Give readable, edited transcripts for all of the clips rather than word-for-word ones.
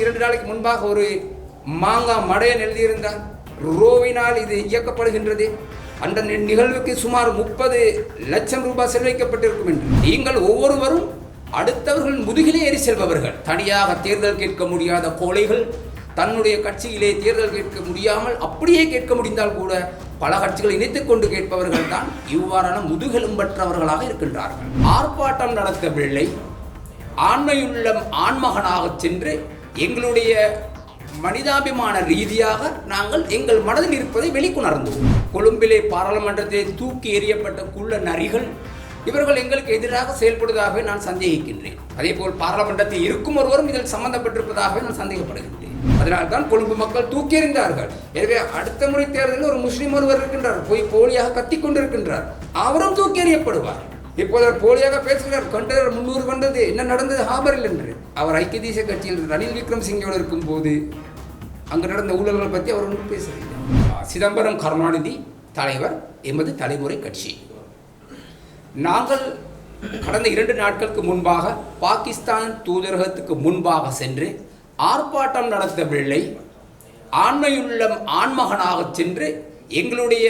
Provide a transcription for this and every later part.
2 நாளைக்கு முன்பாக ஒரு மாங்கா மடையன் எழுதியிருந்தார். ரோவினால் இது இயக்கப்படுகின்றது. அந்த நிகழ்வுக்கு சுமார் 30 லட்சம் ரூபாய் செலவழிக்கப்பட்டிருக்கும் என்று. நீங்கள் ஒவ்வொருவரும் அடுத்தவர்கள் முதுகிலே ஏறி செல்பவர்கள். தனியாக தேர்தல் கேட்க முடியாத கோழைகள், தன்னுடைய கட்சியிலே தேர்தல் கேட்க முடியாமல் அப்படியே கேட்க முடிந்தால் கூட பல கட்சிகளை இணைத்துக் கொண்டு கேட்பவர்கள் தான் இவ்வாறான முதுகெலும்பற்றவர்களாக இருக்கின்றார்கள். ஆர்ப்பாட்டம் நடத்தவில்லை, ஆண்மையுள்ளம் ஆண்மகனாக சென்று எங்களுடைய மனிதாபிமான ரீதியாக நாங்கள் எங்கள் மனதில் இருப்பதை வெளிக்கொணர்ந்தோம். கொழும்பிலே பாராளுமன்றத்தில் தூக்கி எறியப்பட்ட குள்ள நரிகள் இவர்கள் எங்களுக்கு எதிராக செயல்படுவதாகவே நான் சந்தேகிக்கின்றேன். அதே போல் பாராளுமன்றத்தில் இருக்கும் ஒருவரும் இதில் சம்பந்தப்பட்டிருப்பதாகவே நான் சந்தேகப்படுகின்றேன். அதனால்தான் கொழும்பு மக்கள் தூக்கி எறிந்தார்கள். எனவே அடுத்த முறை தேர்தலில் ஒரு முஸ்லீம் ஒருவர் இருக்கின்றார், போய் போலியாக கத்திக் கொண்டிருக்கின்றார், அவரும் தூக்கி எறியப்படுவார். இப்போது அவர் போலியாக பேசுகிறார், கண்டனர் 300 கொண்டது என்ன நடந்தது ஹாபரில் என்று. அவர் ஐக்கிய தேசிய கட்சியில் ரணில் விக்ரமசிங்கோடு இருக்கும் போது அங்கு நடந்த ஊழல்கள் பற்றி அவர் ஒன்றும் பேசவில்லை. சிதம்பரம் கருணாநிதி தலைவர் எமது தலைமுறை கட்சி. நாங்கள் கடந்த 2 நாட்களுக்கு முன்பாக பாகிஸ்தான் தூதரகத்துக்கு முன்பாக சென்று ஆர்ப்பாட்டம் நடத்தவில்லை, ஆண்மையுள்ளம் ஆண்மகனாக சென்று எங்களுடைய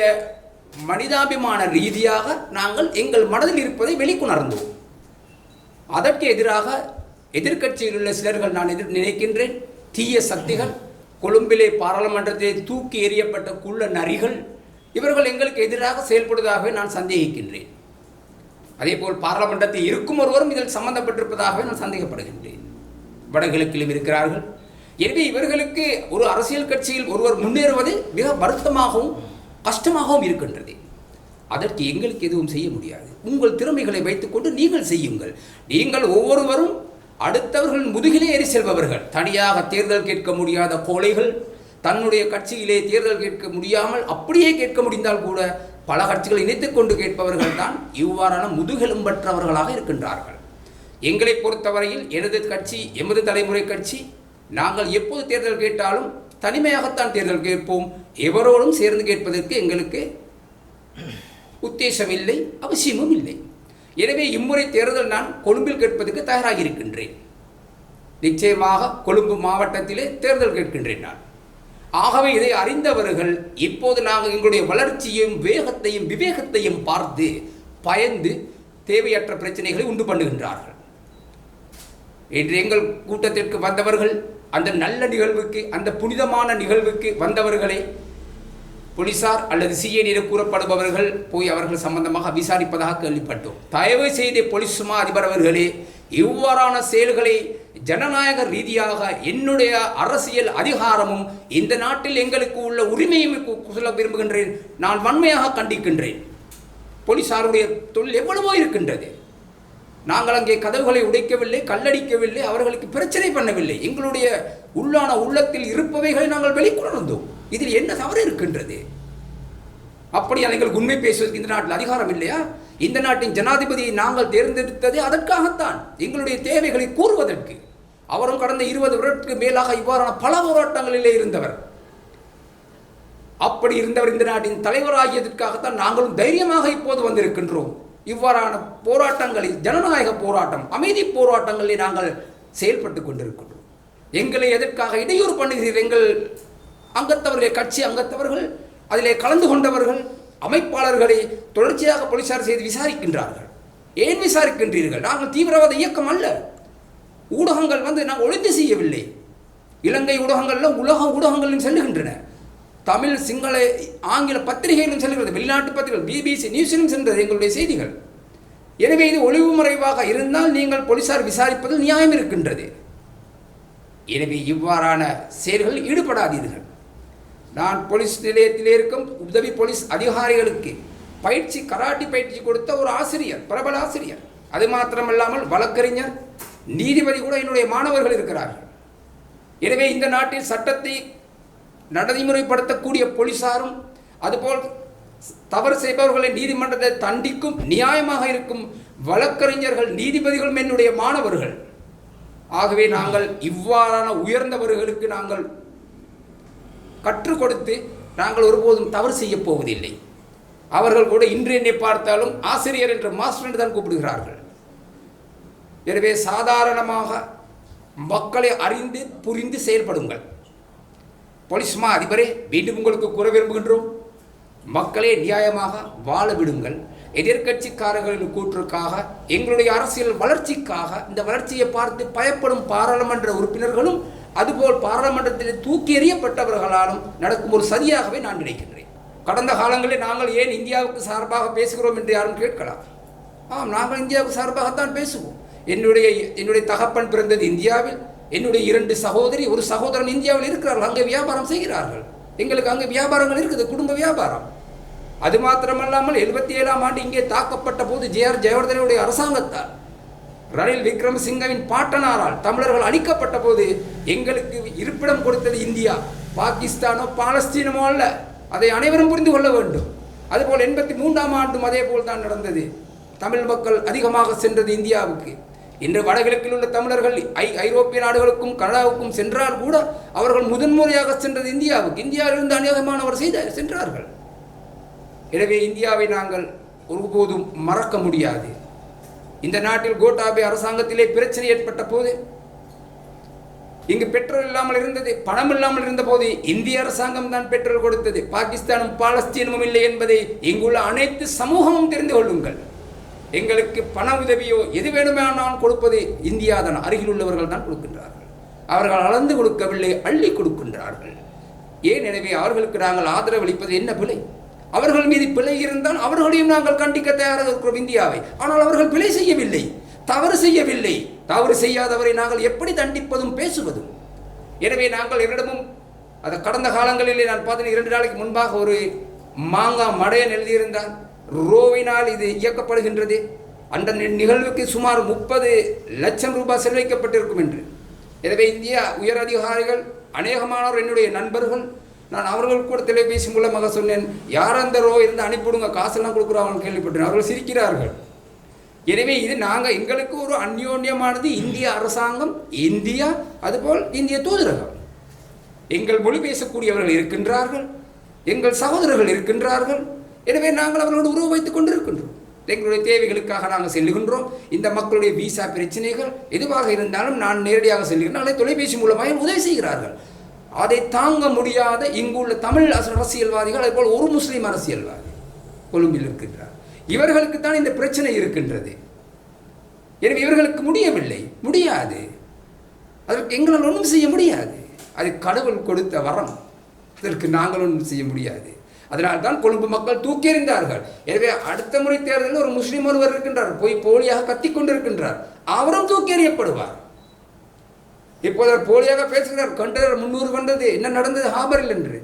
மனிதாபிமான ரீதியாக நாங்கள் எங்கள் மனதில் இருப்பதை வெளிக்கொணர்ந்தோம். அதற்கு எதிராக எதிர்க்கட்சியில் உள்ள சிலர்கள் நான் நினைக்கின்றேன் தீய சக்திகள், கொழும்பிலே பாராளுமன்றத்தில் தூக்கி எறியப்பட்ட குள்ள நரிகள் இவர்கள் எங்களுக்கு எதிராக செயல்படுவதாகவே நான் சந்தேகிக்கின்றேன். அதே போல் பாராளுமன்றத்தில் இருக்கும் ஒருவரும் இதில் சம்பந்தப்பட்டிருப்பதாகவே நான் சந்தேகப்படுகின்றேன். வடகிழக்கிலும் இருக்கிறார்கள். எனவே இவர்களுக்கு ஒரு அரசியல் கட்சியில் ஒருவர் முன்னேறுவது மிக வருத்தமாகவும் கஷ்டமாகவும் இருக்கின்றது. அதற்கு எங்களுக்கு எதுவும் செய்ய முடியாது. உங்கள் திறமைகளை வைத்துக்கொண்டு நீங்கள் செய்யுங்கள். நீங்கள் ஒவ்வொருவரும் அடுத்தவர்கள் முதுகிலே ஏறி செல்பவர்கள். தனியாக தேர்தல் கேட்க முடியாத கோழைகள், தன்னுடைய கட்சியிலே தேர்தல் கேட்க முடியாமல் அப்படியே கேட்க முடிந்தால் கூட பல கட்சிகளை இணைத்துக் கொண்டு கேட்பவர்கள் தான் இவ்வாறான முதுகெலும்பற்றவர்களாக இருக்கின்றார்கள். எங்களை பொறுத்தவரையில் எனது கட்சி, எமது தலைமுறை கட்சி, நாங்கள் எப்போது தேர்தல் கேட்டாலும் தனிமையாகத்தான் தேர்தல் கேட்போம். எவரோடும் சேர்ந்து கேட்பதற்கு எங்களுக்கு உத்தேசம் இல்லை, அவசியமும் இல்லை. எனவே இம்முறை தேர்தல் நான் கொழும்பில் கேட்பதற்கு தயாராக இருக்கின்றேன். நிச்சயமாக கொழும்பு மாவட்டத்திலே தேர்தல் கேட்கின்றேன் நான். ஆகவே இதை அறிந்தவர்கள் இப்போது நாங்கள் எங்களுடைய வளர்ச்சியையும் வேகத்தையும் விவேகத்தையும் பார்த்து பயந்து தேவையற்ற பிரச்சனைகளை உண்டு பண்ணுகின்றார்கள். இன்று எங்கள் கூட்டத்திற்கு வந்தவர்கள், அந்த நல்ல நிகழ்வுக்கு, அந்த புனிதமான நிகழ்வுக்கு வந்தவர்களை போலீசார் அல்லது சிஐடி என கூறப்படுபவர்கள் போய் அவர்கள் சம்பந்தமாக விசாரிப்பதாக கேள்விப்பட்டோம். தயவு செய்து போலீஸ் மா அதிபர் அவர்களே, இவ்வாறான செயல்களை ஜனநாயக ரீதியாக என்னுடைய அரசியல் அதிகாரமும் இந்த நாட்டில் எங்களுக்கு உள்ள உரிமையும் சொல்ல விரும்புகின்றேன். நான் வன்மையாக கண்டிக்கின்றேன். போலீசாருடைய தொழில் எவ்வளவோ இருக்கின்றது. நாங்கள் அங்கே கதவுகளை உடைக்கவில்லை, கல்லடிக்கவில்லை, அவர்களுக்கு பிரச்சனை பண்ணவில்லை. எங்களுடைய உள்ளான உள்ளத்தில் இருப்பவைகளை நாங்கள் வெளிக்கொணர்ந்தோம். இதில் என்ன தவறு இருக்கின்றது? அப்படியா எங்களுக்கு உண்மை பேசுவதற்கு இந்த நாட்டில் அதிகாரம் இல்லையா? இந்த நாட்டின் ஜனாதிபதியை நாங்கள் தேர்ந்தெடுத்தது அதற்காகத்தான், எங்களுடைய தேவைகளை கூறுவதற்கு. அவரும் கடந்த 20 வருடத்துக்கு மேலாக இவ்வாறான பல போராட்டங்களிலே இருந்தவர். அப்படி இருந்தவர் இந்த நாட்டின் தலைவராகியதற்காகத்தான் நாங்களும் தைரியமாக இப்போது வந்திருக்கின்றோம். இவ்வாறான போராட்டங்களில், ஜனநாயக போராட்டம், அமைதி போராட்டங்களில் நாங்கள் செயல்பட்டு கொண்டிருக்கின்றோம். எங்களை எதற்காக இடையூறு பண்ணுகிறீர்கள்? எங்கள் அங்கத்தவர்கள், கட்சி அங்கத்தவர்கள், அதிலே கலந்து கொண்டவர்கள், அமைப்பாளர்களை தொடர்ச்சியாக போலீசார் செய்து விசாரிக்கின்றார்கள். ஏன் விசாரிக்கின்றீர்கள்? நாங்கள் தீவிரவாத இயக்கம் அல்ல. ஊடகங்கள் நாங்கள் ஒழுங்கு செய்யவில்லை. இலங்கை ஊடகங்கள்லாம் உலக ஊடகங்களிலும் செல்லுகின்றன. தமிழ், சிங்கள, ஆங்கில பத்திரிகைகளும் செல்கிறது. வெளிநாட்டு பத்திரிகைகள், பிபிசி நியூஸிலும் சென்றது எங்களுடைய செய்திகள். எனவே இது ஒளிவு மறைவாக இருந்தால் நீங்கள் போலீசார் விசாரிப்பதில் நியாயம் இருக்கின்றது. எனவே இவ்வாறான செயல்களில் ஈடுபடாதீர்கள். நான் போலீஸ் நிலையத்தில் இருக்கும் உதவி போலீஸ் அதிகாரிகளுக்கு கராட்டி பயிற்சி கொடுத்த ஒரு ஆசிரியர், பிரபல ஆசிரியர். அது மாத்திரமல்லாமல் வழக்கறிஞர், நீதிபதி கூட என்னுடைய மாணவர்கள் இருக்கிறார்கள். எனவே இந்த நாட்டில் சட்டத்தை நடைமுறைப்படுத்தக்கூடிய போலீசாரும் அதுபோல் தவறு செய்பவர்களை நீதிமன்றத்தை தண்டிக்கும் நியாயமாக இருக்கும் வழக்கறிஞர்கள், நீதிபதிகளும் என்னுடைய மாணவர்கள். ஆகவே நாங்கள் இவ்வாறான உயர்ந்தவர்களுக்கு நாங்கள் கற்றுக் கொடுத்து நாங்கள் ஒருபோதும் தவறு செய்ய போவதில்லை. அவர்கள் கூட இன்று என்னை பார்த்தாலும் ஆசிரியர் என்ற மாஸ்டர் என்று தான் கூப்பிடுகிறார்கள். எனவே சாதாரணமாக மக்களை அறிந்து புரிந்து செயல்படுங்கள். போலீஸ்மா அதிபரே, மீண்டும் உங்களுக்கு கூற விரும்புகின்றோம், மக்களே நியாயமாக வாழ விடுங்கள். எதிர்கட்சிக்காரர்களின் கூற்றுக்காக, எங்களுடைய அரசியல் வளர்ச்சிக்காக, இந்த வளர்ச்சியை பார்த்து பயப்படும் பாராளுமன்ற உறுப்பினர்களும் அதுபோல் பாராளுமன்றத்தில் தூக்கி எறியப்பட்டவர்களாலும் நடக்கும் ஒரு சதியாகவே நான் நினைக்கின்றேன். கடந்த காலங்களில் நாங்கள் ஏன் இந்தியாவுக்கு சார்பாக பேசுகிறோம் என்று யாரும் கேட்கலாம். நாங்கள் இந்தியாவுக்கு சார்பாகத்தான் பேசுவோம். என்னுடைய தகப்பன் பிறந்தது இந்தியாவில். என்னுடைய 2 சகோதரி, ஒரு சகோதரன் இந்தியாவில் இருக்கிறார்கள். அங்கே வியாபாரம் செய்கிறார்கள். எங்களுக்கு அங்கே வியாபாரங்கள் இருக்குது, குடும்ப வியாபாரம். அது மாத்திரமல்லாமல் 77ஆம் ஆண்டு இங்கே தாக்கப்பட்ட போது ஜே.ஆர். ஜெயவர்தனுடைய அரசாங்கத்தால், ரணில் விக்ரமசிங்கவின் பாட்டனாரால் தமிழர்கள் அழிக்கப்பட்ட போது எங்களுக்கு இருப்பிடம் கொடுத்தது இந்தியா, பாகிஸ்தானோ பாலஸ்தீனமோ அல்ல. அதை அனைவரும் புரிந்து கொள்ள வேண்டும். அதுபோல் 83ஆம் ஆண்டும் அதே போல் தான் நடந்தது. தமிழ் மக்கள் அதிகமாக சென்றது இந்தியாவுக்கு. இன்று வடகிழக்கில் உள்ள தமிழர்கள் ஐரோப்பிய நாடுகளுக்கும் கனடாவுக்கும் சென்றால் கூட அவர்கள் முதன்முறையாக சென்றது இந்தியாவுக்கு. இந்தியாவிலிருந்து அநேகமானவர் சென்றார்கள். எனவே இந்தியாவை நாங்கள் ஒருபோதும் மறக்க முடியாது. இந்த நாட்டில் கோட்டாபே அரசாங்கத்திலே பிரச்சனை ஏற்பட்ட போது, இங்கு பெட்ரோல் இல்லாமல் இருந்தது, பணம் இல்லாமல் இருந்த போது இந்திய அரசாங்கம் தான் பெட்ரோல் கொடுத்தது. பாகிஸ்தானும் பாலஸ்தீனமும் இல்லை என்பதை இங்குள்ள அனைத்து சமூகமும் தெரிந்து கொள்ளுங்கள். எங்களுக்கு பண உதவியோ எது வேணுமானாலும் கொடுப்பது இந்தியா தான். அருகில் உள்ளவர்கள் தான் கொடுக்கின்றார்கள். அவர்கள் அளந்து கொடுக்கவில்லை, அள்ளி கொடுக்கின்றார்கள். ஏன்? எனவே அவர்களுக்கு நாங்கள் ஆதரவு அளிப்பது என்ன பிழை? அவர்கள் மீது பிழை இருந்தால் அவர்களையும் நாங்கள் கண்டிக்க தயாராக இருக்கிறோம் இந்தியாவை. ஆனால் அவர்கள் பிழை செய்யவில்லை, தவறு செய்யவில்லை. தவறு செய்யாதவரை நாங்கள் எப்படி தண்டிப்பதும் பேசுவதும்? எனவே நாங்கள் என்னிடமும் அதை கடந்த காலங்களிலே நான் பார்த்தேன். 2 நாளைக்கு முன்பாக ஒரு மாங்கா மடையன் எழுதியிருந்தான், ரோவினால் இது இயக்கப்படுகின்றது, அந்த நிகழ்வுக்கு சுமார் 30 லட்சம் ரூபாய் செலவழிக்கப்பட்டிருக்கும் என்று. எனவே இந்தியா உயர் அதிகாரிகள், அநேகமானவர் என்னுடைய நண்பர்கள், நான் அவர்கள் கூட தொலைபேசி மூலமாக சொன்னேன், யார் அந்த ரோ இருந்து அனுப்பிவிடுங்க, காசெல்லாம் கொடுக்குறாங்கன்னு கேள்விப்பட்டேன். அவர்கள் சிரிக்கிறார்கள். எனவே இது நாங்கள் எங்களுக்கு ஒரு அந்யோன்யமானது இந்திய அரசாங்கம், இந்தியா, அதுபோல் இந்திய தூதரகம். எங்கள் மொழி பேசக்கூடியவர்கள் இருக்கின்றார்கள், எங்கள் சகோதரர்கள் இருக்கின்றார்கள். எனவே நாங்கள் அவர்களோடு உறவு வைத்துக் கொண்டிருக்கின்றோம். எங்களுடைய தேவைகளுக்காக நாங்கள் செல்லுகின்றோம். இந்த மக்களுடைய விசா பிரச்சனைகள் எதுவாக இருந்தாலும் நான் நேரடியாக செல்லுகின்றேன். அதை தொலைபேசி மூலமாக உதவி செய்கிறார்கள். அதை தாங்க முடியாத இங்குள்ள தமிழ் அரசியல்வாதிகள், அதுபோல் ஒரு முஸ்லீம் அரசியல்வாதி கொழும்பில் இருக்கின்றார். இவர்களுக்கு தான் இந்த பிரச்சனை இருக்கின்றது. எனவே இவர்களுக்கு முடியாது. அதற்கு எங்களால் ஒன்றும் செய்ய முடியாது. அது கடவுள் கொடுத்த வரம், அதற்கு நாங்கள் ஒன்றும் செய்ய முடியாது. அதனால்தான் கொழும்பு மக்கள் தூக்கி எறிந்தார்கள். எனவே அடுத்த முறை தேர்தலில் ஒரு முஸ்லீம் ஒருவர் இருக்கின்றார், போலியாக கத்திக்கொண்டிருக்கின்றார், அவரும் தூக்கி எறியப்படுவார். இப்போது அவர் போலியாக பேசுகிறார், கண்டனர் 300 வந்தது, என்ன நடந்தது ஹாபரில் என்று.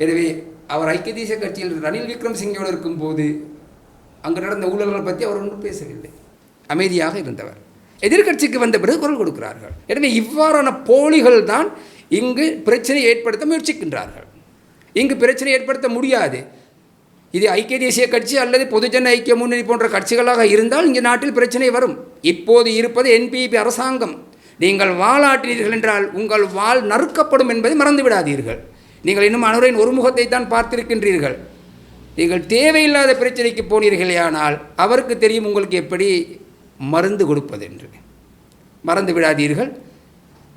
எனவே அவர் ஐக்கிய தேசிய கட்சியில் ரணில் விக்ரமசிங்கோடு இருக்கும்போது அங்கு நடந்த ஊழல்கள் பற்றி அவர் ஒன்றும் பேசவில்லை, அமைதியாக இருந்தவர். எதிர்கட்சிக்கு வந்த பிறகு குரல் கொடுக்கிறார்கள். எனவே இவ்வாறான போலிகள் தான் இங்கு பிரச்சனை ஏற்படுத்த முயற்சிக்கின்றார்கள். இங்கு பிரச்சனை ஏற்படுத்த முடியாது. இது ஐக்கிய தேசிய கட்சி அல்லது பொதுஜன ஐக்கிய முன்னணி போன்ற கட்சிகளாக இருந்தால் இங்கே நாட்டில் பிரச்சனை வரும். இப்போது இருப்பது என்பிபி அரசாங்கம். நீங்கள் வாளாட்டினீர்கள் என்றால் உங்கள் வாள் நறுக்கப்படும் என்பதை மறந்து விடாதீர்கள். நீங்கள் இன்னும் அனுரையின் ஒரு முகத்தை தான் பார்த்திருக்கின்றீர்கள். நீங்கள் தேவையில்லாத பிரச்சனைக்கு போனீர்களே, ஆனால் அவருக்கு தெரியும் உங்களுக்கு எப்படி மருந்து கொடுப்பது என்று. மறந்து விடாதீர்கள்.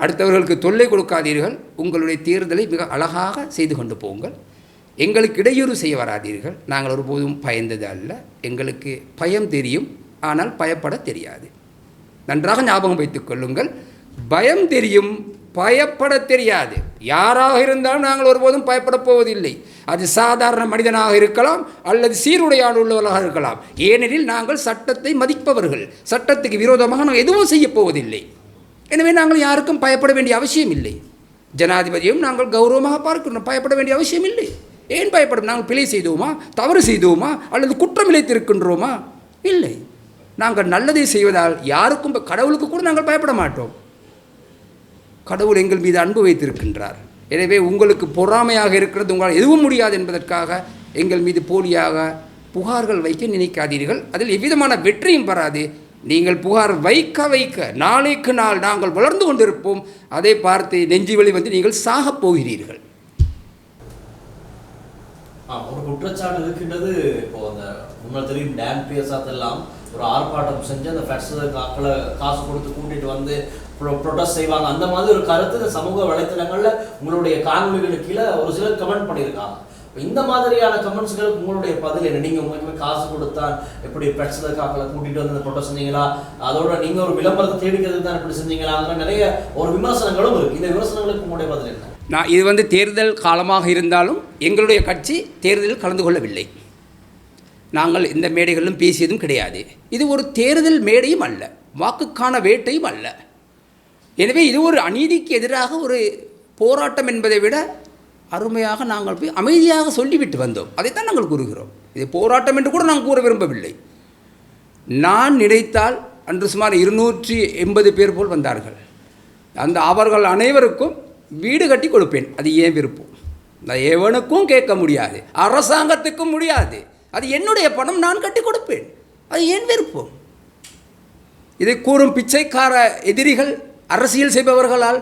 அடுத்தவர்களுக்கு தொல்லை கொடுக்காதீர்கள். உங்களுடைய தேர்தலை மிக அழகாக செய்து கொண்டு போங்கள். எங்களுக்கு இடையூறு செய்ய வராதீர்கள். நாங்கள் ஒருபோதும் பயந்தது அல்ல. எங்களுக்கு பயம் தெரியும், ஆனால் பயப்பட தெரியாது. நன்றாக ஞாபகம் வைத்துக் கொள்ளுங்கள். பயம் தெரியும், பயப்பட தெரியாது. யாராக இருந்தாலும் நாங்கள் ஒருபோதும் பயப்படப் போவதில்லை. அது சாதாரண மனிதனாக இருக்கலாம் அல்லது சீருடையாடு உள்ளவர்களாக இருக்கலாம். ஏனெனில் நாங்கள் சட்டத்தை மதிப்பவர்கள். சட்டத்துக்கு விரோதமாக நாங்கள் எதுவும் செய்ய போவதில்லை. எனவே நாங்கள் யாருக்கும் பயப்பட வேண்டிய அவசியம் இல்லை. ஜனாதிபதியும் நாங்கள் கௌரவமாக பார்க்கணும், பயப்பட வேண்டிய அவசியம் இல்லை. ஏன் பயப்படும்? நாங்கள் பிழை செய்தோமா, தவறு செய்தோமா, அல்லது குற்றம் இழைத்திருக்கின்றோமா? இல்லை. நாங்கள் நல்லதை செய்வதால் யாருக்கும், கடவுளுக்கு கூட நாங்கள் பயப்பட மாட்டோம். கடவுள் எங்கள் மீது அன்பு வைத்திருக்கின்றார். எனவே உங்களுக்கு பொறாமையாக இருக்கிறது, உங்களால் எதுவும் முடியாது என்பதற்காக எங்கள் மீது போலியாக புகார்கள் வைக்க நினைக்காதீர்கள். அதில் எவ்விதமான வெற்றியும் பெறாது. நீங்கள் புகார் வைக்க நாளைக்கு நாள் நாங்கள் வளர்ந்து கொண்டிருப்போம். அதை பார்த்து நெஞ்சு வலி வந்து நீங்கள் சாகப் போகிறீர்கள். ஒரு குற்றச்சாட்டு இருக்கின்றது. இப்போ அந்த முன்னாள் தெரியும் டான் பியர்சாத் எல்லாம் ஒரு ஆர்ப்பாட்டம் செஞ்சு அந்த ஃபெட்ஸுக்காக்களை காசு கொடுத்து கூட்டிகிட்டு வந்து ப்ரொடெஸ்ட் செய்வாங்க. அந்த மாதிரி ஒரு கருத்து இந்த சமூக வலைத்தளங்களில் உங்களுடைய காணொலிகளுக்கு கீழே ஒரு சிலர் கமெண்ட் பண்ணியிருக்காங்க. இந்த மாதிரியான கமெண்ட்ஸ்களுக்கு உங்களுடைய பதில் என்ன? நீங்கள் உங்களுக்கு காசு கொடுத்தா எப்படி பெட்ஸுக்காக்களை கூட்டிகிட்டு வந்து ப்ரொடெஸ்ட் செஞ்சீங்களா, அதோட நீங்கள் ஒரு விளம்பரத்தை தேடிக்கிறது தான் இப்படி செஞ்சீங்களாங்கிற நிறைய ஒரு விமர்சனங்களும் இருக்குது. இந்த விமர்சனங்களுக்கு உங்களுடைய பதில் என்ன? நான் இது தேர்தல் காலமாக இருந்தாலும் எங்களுடைய கட்சி தேர்தலில் கலந்து கொள்ளவில்லை. நாங்கள் இந்த மேடைகளிலும் பேசியதும் கிடையாது. இது ஒரு தேர்தல் மேடையும் அல்ல, வாக்குக்கான வேட்டையும் அல்ல. எனவே இது ஒரு அநீதிக்கு எதிராக ஒரு போராட்டம் என்பதை விட அருமையாக நாங்கள் போய் அமைதியாக சொல்லிவிட்டு வந்தோம். அதைத்தான் நாங்கள் கூறுகிறோம். இது போராட்டம் என்று கூட நாங்கள் கூற விரும்பவில்லை. நான் நினைத்தால் அன்று சுமார் 280 பேர் போல் வந்தார்கள். அவர்கள் அனைவருக்கும் வீடு கட்டி கொடுப்பேன். அது ஏன் விருப்பம், நான் எவனுக்கும் கேட்க முடியாது, அரசாங்கத்துக்கும் முடியாது. அது என்னுடைய பணம், நான் கட்டி கொடுப்பேன். அது ஏன் விருப்பம்? இதை கூறும் பிச்சைக்கார எதிரிகள், அரசியல் செய்பவர்களால்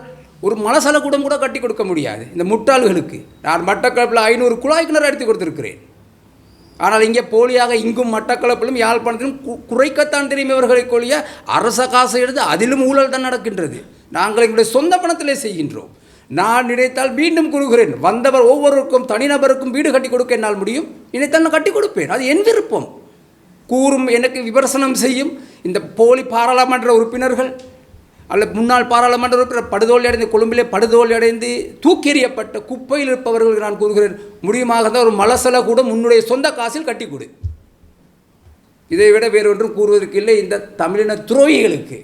ஒரு மலசலக்கூடம் கூட கட்டி கொடுக்க முடியாது. இந்த முட்டாள்களுக்கு நான் மட்டக்களப்பில் 500 குழாய் கிணறு எடுத்து கொடுத்துருக்கிறேன். ஆனால் இங்கே போலியாக இங்கும் மட்டக்களப்பிலும் யாழ்ப்பாணத்திலும் குறைக்கத்தான் தெரியும் இவர்களை கொள்ளிய அரச காசை எடுத்து அதிலும் ஊழல் தான் நடக்கின்றது. நாங்கள் எங்களுடைய சொந்த பணத்திலே செய்கின்றோம். நான் நினைத்தால் மீண்டும் கூறுகிறேன், வந்தவர் ஒவ்வொருவருக்கும் தனிநபருக்கும் வீடு கட்டி கொடுக்க என்னால் முடியும். நினைத்தால் நான் கட்டி கொடுப்பேன். அது என் விருப்பம். கூறும் எனக்கு விமர்சனம் செய்யும் இந்த போலி பாராளுமன்ற உறுப்பினர்கள் அல்லது முன்னாள் பாராளுமன்ற உறுப்பினர் படுதோல்வி அடைந்து கொழும்பிலே படுதோல்வி அடைந்து தூக்கி எறியப்பட்ட குப்பையில் இருப்பவர்களுக்கு நான் கூறுகிறேன், முடியுமாக தான் ஒரு மலசல கூட உன்னுடைய சொந்த காசில் கட்டி கொடு. இதை விட வேறொன்றும் கூறுவதற்கு இல்லை இந்த தமிழின துரோகிகளுக்கு.